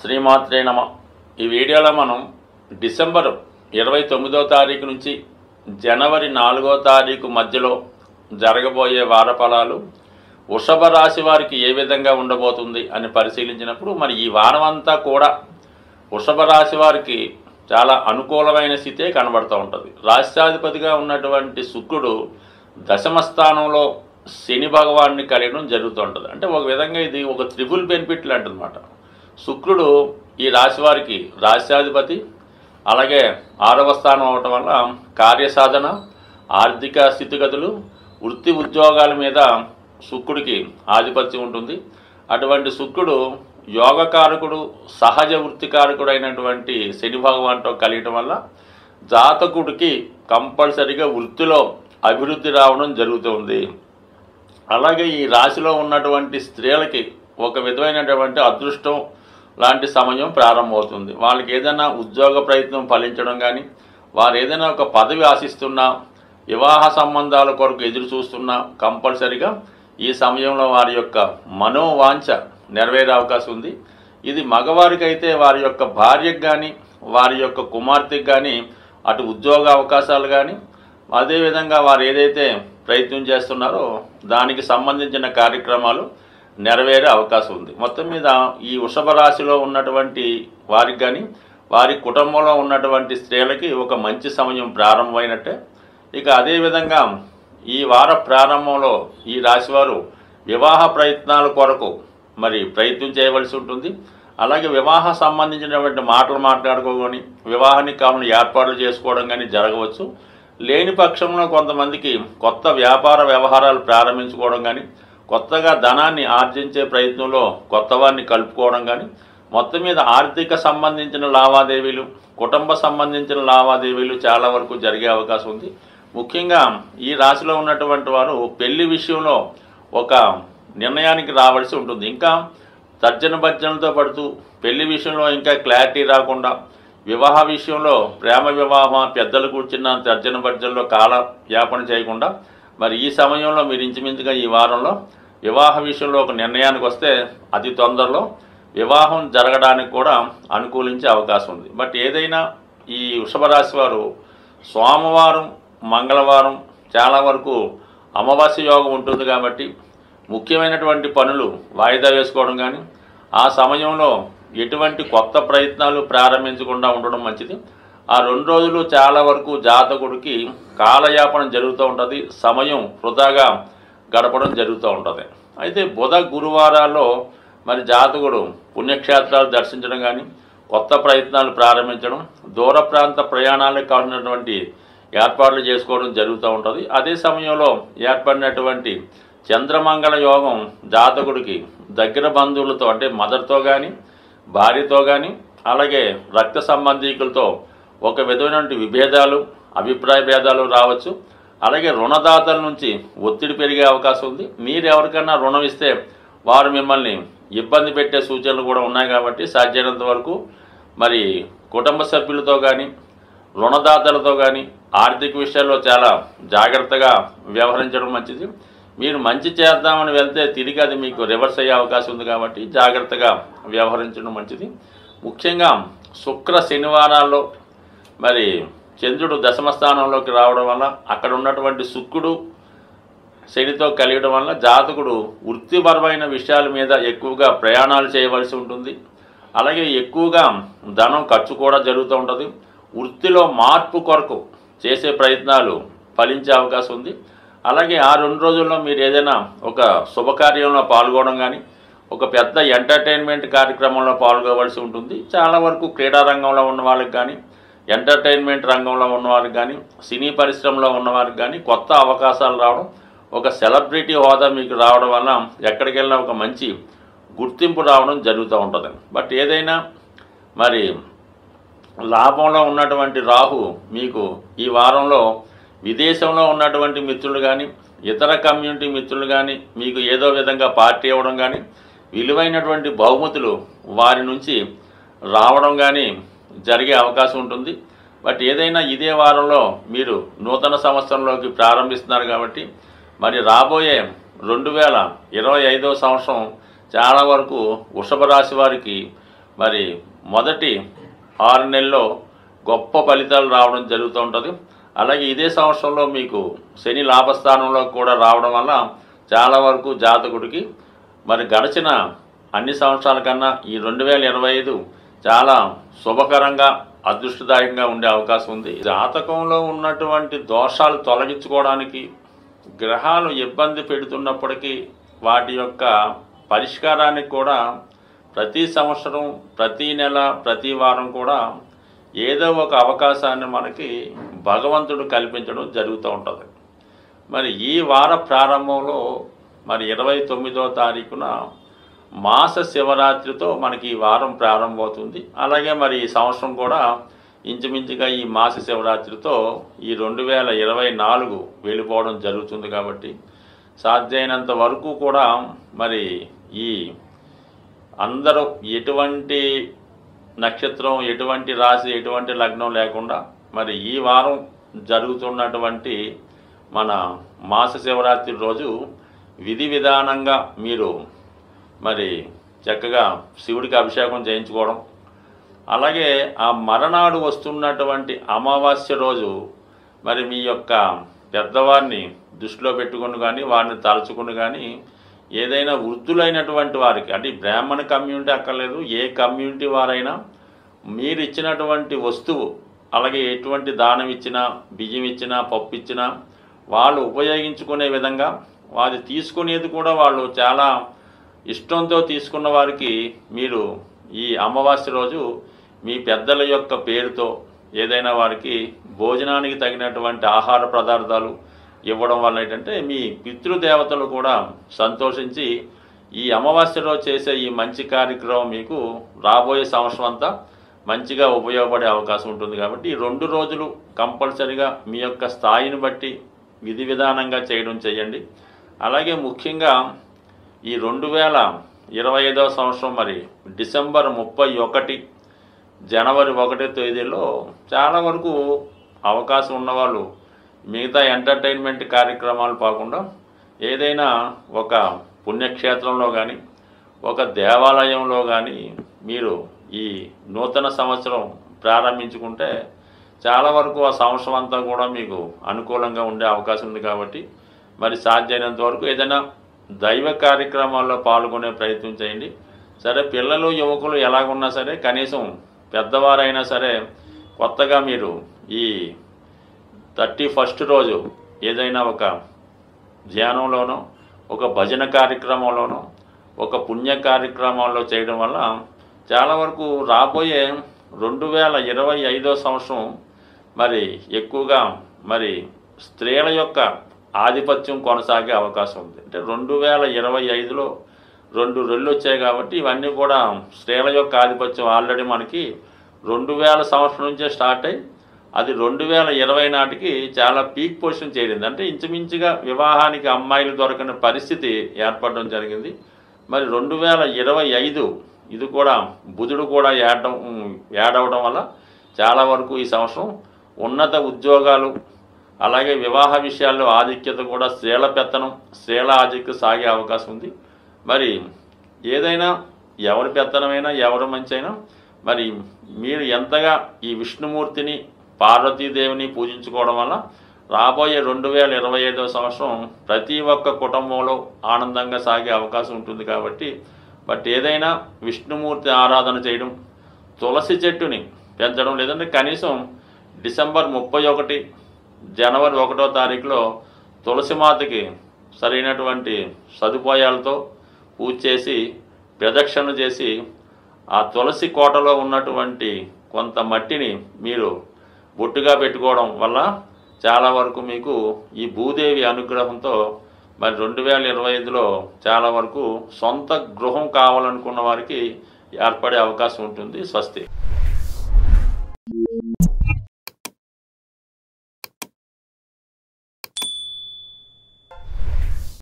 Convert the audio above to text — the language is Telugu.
శ్రీమాత్రే నమ. ఈ వీడియోలో మనం డిసెంబర్ 29వ తారీఖు నుంచి జనవరి 4వ తారీఖు మధ్యలో జరగబోయే వారఫలాలు వృషభ రాశి వారికి ఏ విధంగా ఉండబోతుంది అని పరిశీలించినప్పుడు మరి ఈ వారం అంతా కూడా వృషభ రాశి వారికి చాలా అనుకూలమైన స్థితే కనబడుతూ ఉంటుంది. రాష్ట్రాధిపతిగా ఉన్నటువంటి శుక్రుడు దశమ స్థానంలో శని భగవాన్ని కలిగడం జరుగుతుంటుంది. అంటే ఒక విధంగా ఇది ఒక త్రిబుల్ బెనిఫిట్ లాంటిదన్నమాట. శుక్రుడు ఈ రాశి వారికి రాష్ట్రాధిపతి, అలాగే 6వ స్థానం అవటం వల్ల కార్యసాధన, ఆర్థిక స్థితిగతులు, వృత్తి ఉద్యోగాల మీద శుక్రుడికి ఆధిపత్యం ఉంటుంది. అటువంటి శుక్రుడు యోగకారకుడు, సహజ వృత్తికారకుడు అయినటువంటి శని భగవాన్తో కలియటం వల్ల జాతకుడికి కంపల్సరిగా వృత్తిలో అభివృద్ధి రావడం జరుగుతుంది. అలాగే ఈ రాశిలో ఉన్నటువంటి స్త్రీలకి ఒక విధమైనటువంటి అదృష్టం లాంటి సమయం ప్రారంభమవుతుంది. వాళ్ళకి ఏదైనా ఉద్యోగ ప్రయత్నం ఫలించడం కానీ, వారు ఏదైనా ఒక పదవి ఆశిస్తున్నా, వివాహ సంబంధాల కొరకు ఎదురు చూస్తున్నా కంపల్సరిగా ఈ సమయంలో వారి యొక్క మనోవాంఛ నెరవేరే అవకాశం ఉంది. ఇది మగవారికి అయితే వారి యొక్క భార్యకు కానీ, వారి యొక్క కుమార్తెకు కానీ అటు ఉద్యోగ అవకాశాలు కానీ, అదేవిధంగా వారు ఏదైతే ప్రయత్నం చేస్తున్నారో దానికి సంబంధించిన కార్యక్రమాలు నెరవేరే అవకాశం ఉంది. మొత్తం మీద ఈ వృషభ రాశిలో ఉన్నటువంటి వారికి కానీ, వారి కుటుంబంలో ఉన్నటువంటి స్త్రీలకి ఒక మంచి సమయం ప్రారంభమైనట్టే. ఇక అదేవిధంగా ఈ వార ప్రారంభంలో ఈ రాశివారు వివాహ ప్రయత్నాల కొరకు మరి ప్రయత్నం చేయవలసి ఉంటుంది. అలాగే వివాహ సంబంధించినటువంటి మాటలు మాట్లాడుకోని, వివాహానికి కావాలని ఏర్పాట్లు చేసుకోవడం కానీ జరగవచ్చు. లేని పక్షంలో కొంతమందికి కొత్త వ్యాపార వ్యవహారాలు ప్రారంభించుకోవడం కానీ, కొత్తగా ధనాన్ని ఆర్జించే ప్రయత్నంలో కొత్త వారిని కలుపుకోవడం కానీ, మొత్తం మీద ఆర్థిక సంబంధించిన లావాదేవీలు, కుటుంబ సంబంధించిన లావాదేవీలు చాలా వరకు జరిగే అవకాశం ఉంది. ముఖ్యంగా ఈ రాశిలో ఉన్నటువంటి వారు పెళ్లి విషయంలో ఒక నిర్ణయానికి రావాల్సి ఉంటుంది. ఇంకా తర్జన భర్జనలతో పడుతూ పెళ్లి విషయంలో ఇంకా క్లారిటీ రాకుండా, వివాహ విషయంలో ప్రేమ వివాహం పెద్దలు కూర్చున్న తర్జన భర్జనలో కాల యాపన చేయకుండా మరి ఈ సమయంలో మీరు ఇంచుమించుగా ఈ వారంలో వివాహ విషయంలో ఒక నిర్ణయానికి వస్తే అతి తొందరలో వివాహం జరగడానికి కూడా అనుకూలించే అవకాశం ఉంది. బట్ ఏదైనా ఈ వృషభ రాశి వారు సోమవారం, మంగళవారం చాలా వరకు అమావాస్య యోగం ఉంటుంది కాబట్టి ముఖ్యమైనటువంటి పనులు వాయిదా వేసుకోవడం కానీ, ఆ సమయంలో ఎటువంటి కొత్త ప్రయత్నాలు ప్రారంభించకుండా ఉండడం మంచిది. ఆ 2 రోజులు చాలా వరకు జాతకుడికి కాలయాపన జరుగుతూ ఉంటుంది, సమయం వృధాగా గడపడం జరుగుతూ ఉంటుంది. అయితే బుధ గురువారాల్లో మరి జాతకుడు పుణ్యక్షేత్రాలు దర్శించడం కానీ, కొత్త ప్రయత్నాలు ప్రారంభించడం, దూర ప్రాంత ప్రయాణాలకు కావాల్సినటువంటి ఏర్పాట్లు చేసుకోవడం జరుగుతూ ఉంటుంది. అదే సమయంలో ఏర్పడినటువంటి చంద్రమంగళ యోగం జాతకుడికి దగ్గర బంధువులతో అంటే మదర్తో కానీ, భార్యతో కానీ, అలాగే రక్త సంబంధీకులతో ఒక విధమైనటువంటి విభేదాలు, అభిప్రాయ భేదాలు రావచ్చు. అలాగే రుణదాతల నుంచి ఒత్తిడి పెరిగే అవకాశం ఉంది. మీరు ఎవరికైనా రుణం ఇస్తే వారు మిమ్మల్ని ఇబ్బంది పెట్టే సూచనలు కూడా ఉన్నాయి కాబట్టి సాధ్యమైనంత వరకు మరి కుటుంబ సభ్యులతో కానీ, రుణదాతలతో కానీ ఆర్థిక విషయాల్లో చాలా జాగ్రత్తగా వ్యవహరించడం మంచిది. మీరు మంచి చేద్దామని వెళ్తే తిరిగి అది మీకు రివర్స్ అయ్యే అవకాశం ఉంది కాబట్టి జాగ్రత్తగా వ్యవహరించడం మంచిది. ముఖ్యంగా శుక్ర శనివారాల్లో మరి చంద్రుడు దశమ స్థానంలోకి రావడం వల్ల అక్కడ ఉన్నటువంటి శుక్రుడు శనితో కలియడం వల్ల జాతకుడు వృత్తిపరమైన విషయాల మీద ఎక్కువగా ప్రయాణాలు చేయవలసి ఉంటుంది. అలాగే ఎక్కువగా ధనం ఖర్చు కూడా జరుగుతూ ఉంటుంది. వృత్తిలో మార్పు కొరకు చేసే ప్రయత్నాలు ఫలించే అవకాశం ఉంది. అలాగే ఆ 2 రోజుల్లో మీరు ఏదైనా ఒక శుభకార్యంలో పాల్గొనడం కానీ, ఒక పెద్ద ఎంటర్టైన్మెంట్ కార్యక్రమంలో పాల్గొవలసి ఉంటుంది. చాలా వరకు క్రీడా రంగంలో ఉన్న వాళ్ళకి కానీ, ఎంటర్టైన్మెంట్ రంగంలో ఉన్నవారికి కానీ, సినీ పరిశ్రమలో ఉన్నవారికి కానీ కొత్త అవకాశాలు రావడం, ఒక సెలబ్రిటీ హోదా మీకు రావడం వల్ల ఎక్కడికి వెళ్ళినా ఒక మంచి గుర్తింపు రావడం జరుగుతూ ఉంటుంది. బట్ ఏదైనా మరి లాభంలో ఉన్నటువంటి రాహు మీకు ఈ వారంలో విదేశంలో ఉన్నటువంటి మిత్రులు కానీ, ఇతర కమ్యూనిటీ మిత్రులు కానీ మీకు ఏదో విధంగా పార్టీ ఇవ్వడం కానీ, విలువైనటువంటి బహుమతులు వారి నుంచి రావడం కానీ జరిగే అవకాశం ఉంటుంది. బట్ ఏదైనా ఇదే వారంలో మీరు నూతన సంవత్సరంలోకి ప్రారంభిస్తున్నారు కాబట్టి మరి రాబోయే 2025వ సంవత్సరం చాలా వరకు వృషభ రాశి వారికి మరి మొదటి 6 నెలల్లో గొప్ప ఫలితాలు రావడం జరుగుతూ ఉంటుంది. అలాగే ఇదే సంవత్సరంలో మీకు శని లాభస్థానంలో కూడా రావడం వల్ల చాలా వరకు జాతకుడికి మరి గడిచిన అన్ని సంవత్సరాల కన్నా ఈ 2025 చాలా శుభకరంగా అదృష్టదాయకంగా ఉండే అవకాశం ఉంది. జాతకంలో ఉన్నటువంటి దోషాలు తొలగించుకోవడానికి గ్రహాలు ఇబ్బంది పెడుతున్నప్పటికీ వాటి యొక్క పరిష్కారానికి కూడా ప్రతి సంవత్సరం, ప్రతి నెల, ప్రతి వారం కూడా ఏదో ఒక అవకాశాన్ని మనకి భగవంతుడు కల్పించడం జరుగుతూ ఉంటుంది. మరి ఈ వార ప్రారంభంలో మరి 29వ తారీఖున మాస శివరాత్రితో మనకి ఈ వారం ప్రారంభమవుతుంది. అలాగే మరి ఈ సంవత్సరం కూడా ఇంచుమించుగా ఈ మాస శివరాత్రితో ఈ 2024 వెళ్ళిపోవడం జరుగుతుంది. కాబట్టి సాధ్యమైనంత వరకు కూడా మరి ఈ అందరూ ఎటువంటి నక్షత్రం, ఎటువంటి రాశి, ఎటువంటి లగ్నం లేకుండా మరి ఈ వారం జరుగుతున్నటువంటి మన మాస శివరాత్రి రోజు విధి విధానంగా మీరు మరి చక్కగా శివుడికి అభిషేకం చేయించుకోవడం, అలాగే ఆ మరనాడు వస్తున్నటువంటి అమావాస్య రోజు మరి మీ యొక్క పెద్దవారిని దృష్టిలో పెట్టుకుని కానీ, వారిని తలుచుకుని కానీ, ఏదైనా వృద్ధులైనటువంటి వారికి, అంటే బ్రాహ్మణ కమ్యూనిటీ అక్కర్లేదు, ఏ కమ్యూనిటీ వారైనా మీరు ఇచ్చినటువంటి వస్తువు, అలాగే ఎటువంటి దానం ఇచ్చినా, బియ్యం ఇచ్చినా, పప్పు ఇచ్చినా వాళ్ళు ఉపయోగించుకునే విధంగా, వారు తీసుకునేది కూడా వాళ్ళు చాలా ఇష్టంతో తీసుకున్న వారికి మీరు ఈ అమావాస్య రోజు మీ పెద్దల యొక్క పేరుతో ఏదైనా వారికి భోజనానికి తగినటువంటి ఆహార పదార్థాలు ఇవ్వడం వల్ల ఏంటంటే మీ పితృదేవతలు కూడా సంతోషించి ఈ అమావాస్య రోజు చేసే ఈ మంచి కార్యక్రమం మీకు రాబోయే సంవత్సరం అంతా మంచిగా ఉపయోగపడే అవకాశం ఉంటుంది. కాబట్టి ఈ 2 రోజులు కంపల్సరిగా మీ యొక్క స్థాయిని బట్టి విధి విధానంగా చేయడం చేయండి. అలాగే ముఖ్యంగా ఈ 2025వ సంవత్సరం మరి డిసెంబర్ 31, జనవరి 1 తేదీలో చాలా వరకు అవకాశం ఉన్నవాళ్ళు మిగతా ఎంటర్టైన్మెంట్ కార్యక్రమాలు కాకుండా ఏదైనా ఒక పుణ్యక్షేత్రంలో కానీ, ఒక దేవాలయంలో కానీ మీరు ఈ నూతన సంవత్సరం ప్రారంభించుకుంటే చాలా వరకు ఆ సంవత్సరం అంతా కూడా మీకు అనుకూలంగా ఉండే అవకాశం ఉంది. కాబట్టి మరి సాధ్యమైనంత వరకు ఏదైనా దైవ కార్యక్రమాల్లో పాల్గొనే ప్రయత్నం చేయండి. సరే, పిల్లలు, యువకులు ఎలాగున్నా సరే కనీసం పెద్దవారైనా సరే కొత్తగా మీరు ఈ 31st రోజు ఏదైనా ఒక ధ్యానంలోనో, ఒక భజన కార్యక్రమంలోనో, ఒక పుణ్య కార్యక్రమాల్లో చేయడం వల్ల చాలా వరకు రాబోయే 2025వ సంవత్సరం మరి ఎక్కువగా మరి స్త్రీల యొక్క ఆధిపత్యం కొనసాగే అవకాశం ఉంది. అంటే 2025లో 2 రెళ్ళు వచ్చాయి కాబట్టి ఇవన్నీ కూడా స్త్రీల యొక్క ఆధిపత్యం ఆల్రెడీ మనకి 2000 సంవత్సరం నుంచే స్టార్ట్ అయ్యి అది 2020 నాటికి చాలా పీక్ పొజిషన్ చేరింది. అంటే ఇంచుమించుగా వివాహానికి అమ్మాయిలు దొరకని పరిస్థితి ఏర్పడడం జరిగింది. మరి 2025 ఇది కూడా బుధుడు కూడా యాడ్ అవడం వల్ల చాలా వరకు ఈ సంవత్సరం ఉన్నత ఉద్యోగాలు, అలాగే వివాహ విషయాల్లో ఆధిక్యత కూడా స్త్రీల పెత్తనం, స్త్రీల ఆధిక్యత సాగే అవకాశం ఉంది. మరి ఏదైనా ఎవరి పెత్తనమైనా, ఎవరి మంచి అయినా మరి మీరు ఎంతగా ఈ విష్ణుమూర్తిని, పార్వతీదేవిని పూజించుకోవడం వల్ల రాబోయే 2025వ సంవత్సరం ప్రతి ఒక్క కుటుంబంలో ఆనందంగా సాగే అవకాశం ఉంటుంది. కాబట్టి ఏదైనా విష్ణుమూర్తి ఆరాధన చేయడం, తులసి చెట్టుని పెంచడం, లేదంటే కనీసం డిసెంబర్ 31, జనవరి 1వ తారీఖులో తులసిమాతకి సరైనటువంటి సదుపాయాలతో పూజ చేసి ప్రదక్షిణ చేసి ఆ తులసి కోటలో ఉన్నటువంటి కొంత మట్టిని మీరు బొట్టుగా పెట్టుకోవడం వల్ల చాలా వరకు మీకు ఈ భూదేవి అనుగ్రహంతో మరి 2025లో చాలా వరకు సొంత గృహం కావాలనుకున్న వారికి ఏర్పడే అవకాశం ఉంటుంది. స్వస్తి.